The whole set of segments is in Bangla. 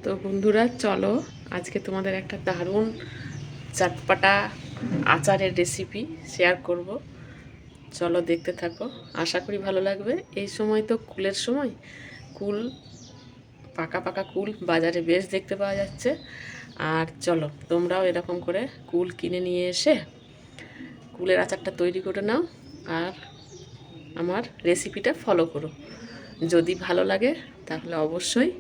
তো বন্ধুরা চলো আজকে তোমাদের একটা দারুণ চটপাটা আচারের রেসিপি শেয়ার করব। চলো দেখতে থাকো, আশা করি ভালো লাগবে। এই সময় তো কুলের সময়, কুল পাকা পাকা কুল বাজারে বেশ দেখতে পাওয়া যাচ্ছে। আর চলো তোমরাও এরকম করে কুল কিনে নিয়ে এসে কুলের আচারটা তৈরি করে নাও আর আমার রেসিপিটা ফলো করো। যদি ভালো লাগে তাহলে অবশ্যই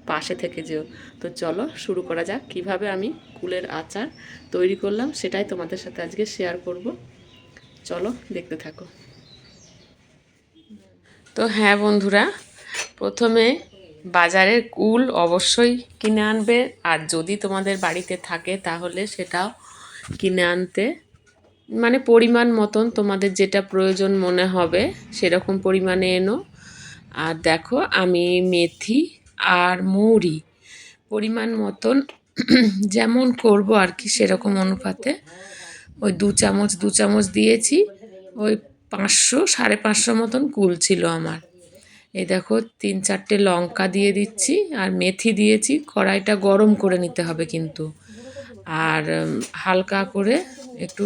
পাশে থেকে যেও। তো চলো শুরু করা যাক। কিভাবে আমি কুলের আচার তৈরি করলাম সেটাই তোমাদের সাথে আজকে শেয়ার করব। চলো দেখতে থাকো। তো হ্যাঁ বন্ধুরা, প্রথমে বাজারের কুল অবশ্যই কিনে আনবে। আর যদি তোমাদের বাড়িতে থাকে তাহলে সেটাও কিনে আনতে, মানে পরিমাণ মতন তোমাদের যেটা প্রয়োজন মনে হবে সেরকম পরিমাণে এনো। আর দেখো আমি মেথি আর মৌরি পরিমাণ মতন যেমন করব আর কি সেরকম অনুপাতে ওই দু চামচ দিয়েছি। ওই 500 সাড়ে 500 মতন কুল ছিল আমার। এই দেখো 3-4টে লঙ্কা দিয়ে দিচ্ছি আর মেথি দিয়েছি। কড়াইটা গরম করে নিতে হবে কিন্তু, আর হালকা করে একটু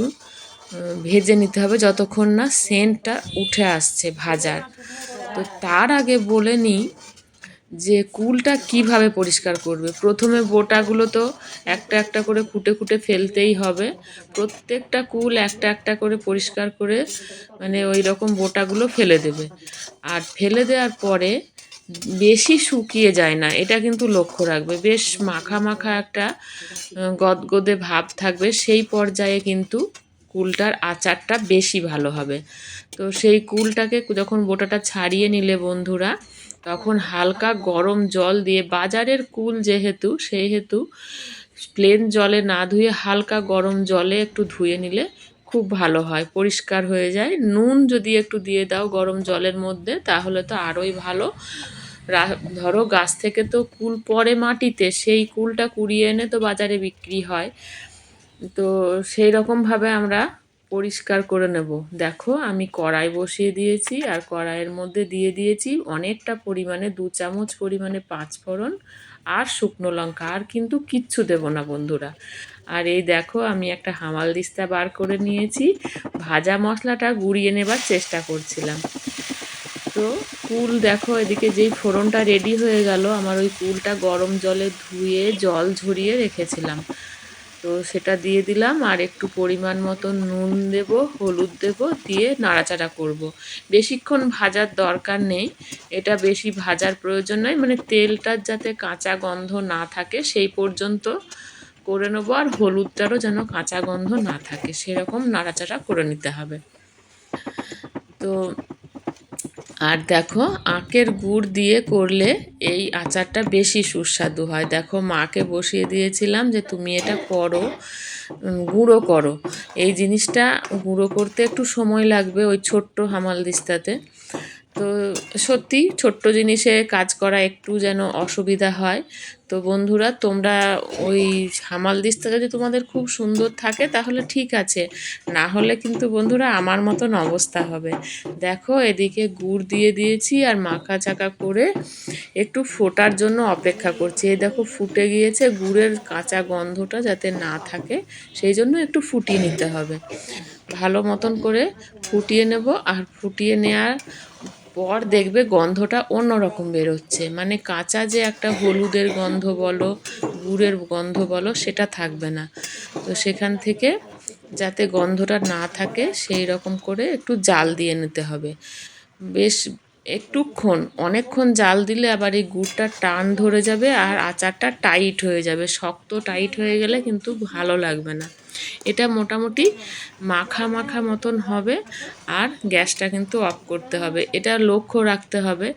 ভেজে নিতে হবে যতক্ষণ না সেন্টটা উঠে আসছে ভাজার। তো তার আগে বলে নিই যে কুলটা কিভাবে পরিষ্কার করবে। প্রথমে বোটাগুলো তো একটা একটা করে খুঁটে খুঁটে ফেলতেই হবে। প্রত্যেকটা কুল একটা একটা করে পরিষ্কার করে মানে ওই রকম বোটাগুলো ফেলে দেবে। আর ফেলে দেওয়ার পরে বেশি শুকিয়ে যায় না, এটা কিন্তু লক্ষ্য রাখবে। বেশ মাখা মাখা একটা গদগদে ভাব থাকবে, সেই পর্যায়ে কিন্তু কুলটার আচারটা বেশি ভালো হবে। তো সেই কুলটাকে যখন বোটাটা ছাড়িয়ে নিলে বন্ধুরা, তখন হালকা গরম জল দিয়ে, বাজারের কুল যেহেতু সেহেতু প্লেন জলে না ধুয়ে হালকা গরম জলে একটু ধুয়ে নিলে খুব ভালো হয়, পরিষ্কার হয়ে যায়। নুন যদি একটু দিয়ে দাও গরম জলের মধ্যে তাহলে তো আরোই ভালো। ধরো গাছ থেকে তো কুল পড়ে মাটিতে, সেই কুলটা কুড়িয়ে এনে তো বাজারে বিক্রি হয়। তো সেই রকমভাবে আমরা পরিষ্কার করে নেব। দেখো আমি কড়াই বসিয়ে দিয়েছি আর কড়াইয়ের মধ্যে দিয়ে দিয়েছি অনেকটা পরিমাণে 2 চামচ পরিমাণে 5 ফোড়ন আর শুকনো লঙ্কা। আর কিন্তু কিচ্ছু দেব না বন্ধুরা। আর এই দেখো আমি একটা হামালদিস্তা বার করে নিয়েছি, ভাজা মশলাটা গুঁড়িয়ে নেবার চেষ্টা করছিলাম। তো কুল দেখো এদিকে যেই ফোড়নটা রেডি হয়ে গেল, আমার ওই কুলটা গরম জলে ধুয়ে জল ঝরিয়ে রেখেছিলাম। তো সেটা দিয়ে দিলাম আর একটু পরিমাণ মতো নুন দেব, হলুদ দেব, দিয়ে নাড়াচাড়া করব। বেশিক্ষণ ভাজার দরকার নেই, এটা বেশি ভাজার প্রয়োজন নয়, মানে তেলটার যাতে কাঁচা গন্ধ না থাকে সেই পর্যন্ত করে নেবো। আর হলুদটারও যেন কাঁচা গন্ধ না থাকে সেরকম নাড়াচাড়া করে নিতে হবে। তো আর দেখো আখের গুড় দিয়ে করলে এই আচারটা বেশি সুস্বাদু হয়। দেখো মাকে বসিয়ে দিয়েছিলাম যে তুমি এটা করো, গুঁড়ো করো। এই জিনিসটা গুঁড়ো করতে একটু সময় লাগবে ওই ছোট্ট হামালদিস্তাতে। তো সত্যি ছোট্ট জিনিসে কাজ করা একটু যেন অসুবিধা হয়। তো বন্ধুরা তোমরা ওই হামালদিস্তা যদি তোমাদের খুব সুন্দর থাকে তাহলে ঠিক আছে, না হলে কিন্তু বন্ধুরা আমার মতন অবস্থা হবে। দেখো এদিকে গুড় দিয়ে দিয়েছি আর মাখা চাকা করে একটু ফোটার জন্য অপেক্ষা করছি। এই দেখো ফুটে গিয়েছে, গুড়ের কাঁচা গন্ধটা যাতে না থাকে সেই জন্য একটু ফুটিয়ে নিতে হবে। ভালো মতন করে ফুটিয়ে নেব। আর ফুটিয়ে নেওয়ার পর দেখবে গন্ধটা অন্যরকম বেরোচ্ছে, মানে কাঁচা যে একটা হলুদের গন্ধ বলো, গুড়ের গন্ধ বলো, সেটা থাকবে না। তো সেখান থেকে যাতে গন্ধটা না থাকে সেই রকম করে একটু জাল দিয়ে নিতে হবে। বেশ একটুক্ষণ, অনেকক্ষণ জাল দিলে আবার এই গুড়টা টান ধরে যাবে আর আচারটা টাইট হয়ে যাবে। শক্ত টাইট হয়ে গেলে কিন্তু ভালো লাগবে না। এটা মোটামুটি মাখা মাখা মতন হবে। আর গ্যাসটা কিন্তু অফ করতে হবে, এটা লক্ষ্য রাখতে হবে।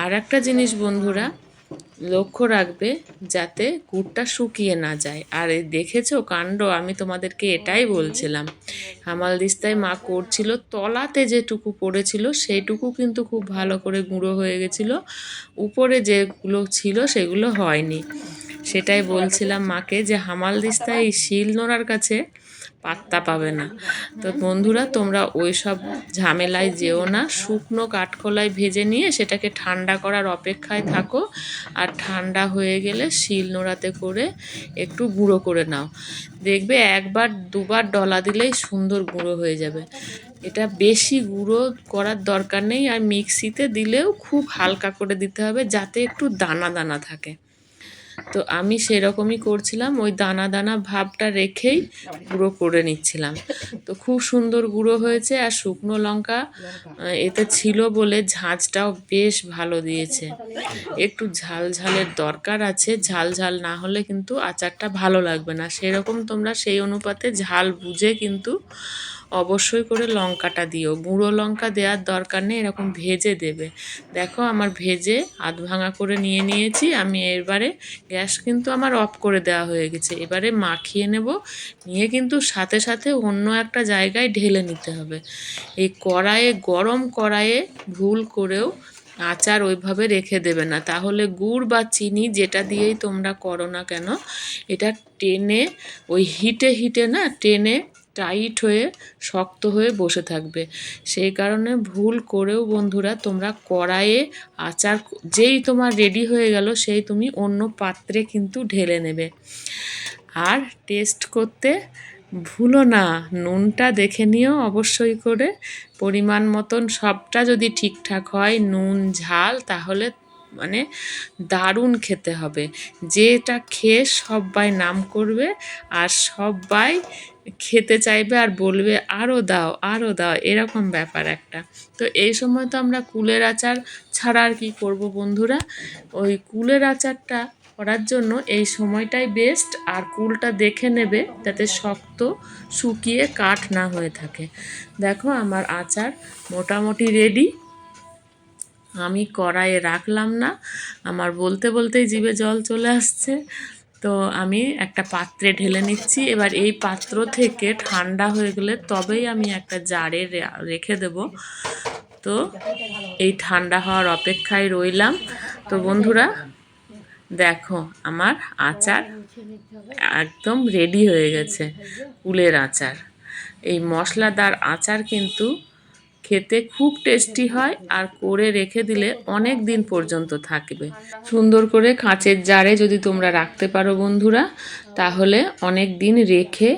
আর একটা জিনিস বন্ধুরা লক্ষ্য রাখবে যাতে গুড়টা শুকিয়ে না যায়। আর এই দেখেছো কাণ্ড, আমি তোমাদেরকে এটাই বলছিলাম। হামালদিস্তায় মা করছিল, তলাতে যেটুকু পড়েছিল সেইটুকু কিন্তু খুব ভালো করে গুঁড়ো হয়ে গেছিলো, উপরে যেগুলো ছিল সেগুলো হয়নি। সেটাই বলছিলাম মাকে যে হামালদিস্তায় এই শিল নোড়ার কাছে পাত্তা পাবে না। তো বন্ধুরা তোমরা ওই সব ঝামেলায় যেও না, শুকনো কাঠখোলায় ভেজে নিয়ে সেটাকে ঠান্ডা করার অপেক্ষায় থাকো। আর ঠান্ডা হয়ে গেলে শিল নোড়াতে করে একটু গুঁড়ো করে নাও। দেখবে একবার দুবার ডলা দিলেই সুন্দর গুঁড়ো হয়ে যাবে। এটা বেশি গুঁড়ো করার দরকার নেই, আর মিক্সিতে দিলেও খুব হালকা করে দিতে হবে যাতে একটু দানা দানা থাকে। তো আমি সেরকমই করছিলাম, ওই দানা দানা ভাবটা রেখেই গুঁড়ো করে নিচ্ছিলাম। তো খুব সুন্দর গুঁড়ো হয়েছে। আর শুকনো লঙ্কা এতে ছিল বলে ঝাঁঝটাও বেশ ভালো দিয়েছে। একটু ঝাল ঝালের দরকার আছে, ঝাল ঝাল না হলে কিন্তু আচারটা ভালো লাগবে না। সেরকম তোমরা সেই অনুপাতে ঝাল বুঝে কিন্তু অবশ্যই করে লঙ্কাটা দিও। গুঁড়ো লঙ্কা দেওয়ার দরকার নেই, এরকম ভেজে দেবে। দেখো আমার ভেজে আধ ভাঙা করে নিয়ে নিয়েছি আমি। এবারে গ্যাস কিন্তু আমার অফ করে দেওয়া হয়ে গেছে। এবারে মাখিয়ে নেব, নিয়ে কিন্তু সাথে সাথে অন্য একটা জায়গায় ঢেলে নিতে হবে। এই কড়াইয়ে, গরম কড়াইয়ে ভুল করেও আচার ওইভাবে রেখে দেবে না, তাহলে গুড় বা চিনি যেটা দিয়েই তোমরা করো না কেন, এটা টেনে ওই হিটে হিটে না টেনে টাইট হয়ে শক্ত হয়ে বসে থাকবে। সেই কারণে ভুল করেও বন্ধুরা তোমরা কড়াইয়ে আচার যেই তোমার রেডি হয়ে গেল সেই তুমি অন্য পাত্রে কিন্তু ঢেলে নেবে। আর টেস্ট করতে ভুলো না, নুনটা দেখে নিও অবশ্যই করে। পরিমাণ মতন সবটা যদি ঠিকঠাক হয়, নুন ঝাল, তাহলে মানে দারুণ খেতে হবে। যেটা খেয়ে সবাই নাম করবে আর সবাই খেতে চাইবে আর বলবে আরও দাও আরও দাও, এরকম ব্যাপার একটা। তো এই সময় তো আমরা কুলের আচার ছাড়া আর কী করবো বন্ধুরা। ওই কুলের আচারটা করার জন্য এই সময়টাই বেস্ট। আর কুলটা দেখে নেবে যাতে শক্ত শুকিয়ে কাঠ না হয়ে থাকে। দেখো আমার আচার মোটামুটি রেডি। আমি কড়াইয়ে রাখলাম না, আমার বলতে বলতেই জিভে জল চলে আসছে। তো আমি একটা পাত্রে ঢেলে নিচ্ছি। এবার এই পাত্র থেকে ঠান্ডা হয়ে গেলে তবেই আমি একটা জারে রেখে দেব। তো এই ঠান্ডা হওয়ার অপেক্ষায় রইলাম। তো বন্ধুরা দেখো আমার আচার একদম রেডি হয়ে গেছে, কুলের আচার। এই মশলাদার আচার কিন্তু খেতে খুব টেস্টি হয়, আর করে রেখে দিলে অনেক দিন পর্যন্ত থাকবে। সুন্দর করে কাঁচের জারে যদি তোমরা রাখতে পারো বন্ধুরা, তাহলে অনেক দিন রেখে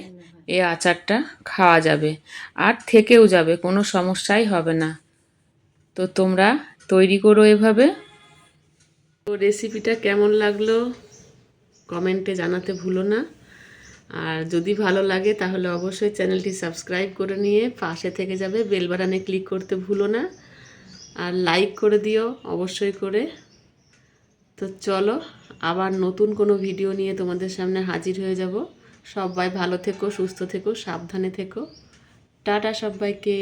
এই আচারটা খাওয়া যাবে আর থেকেও যাবে, কোনো সমস্যাই হবে না। তো তোমরা তৈরি করো এভাবে। তো রেসিপিটা কেমন লাগলো কমেন্টে জানাতে ভুলো না। আর যদি ভালো লাগে তাহলে অবশ্যই চ্যানেলটি সাবস্ক্রাইব করে নিয়ে পাশে থেকে যাবে, বেল বাটনে ক্লিক করতে ভুলো না। আর লাইক করে দিও অবশ্যই করে। তো চলো আবার নতুন কোনো ভিডিও নিয়ে তোমাদের সামনে হাজির হয়ে যাব। সবাই ভালো থেকো, সুস্থ থেকো, সাবধানে থেকো। টাটা সবাইকে।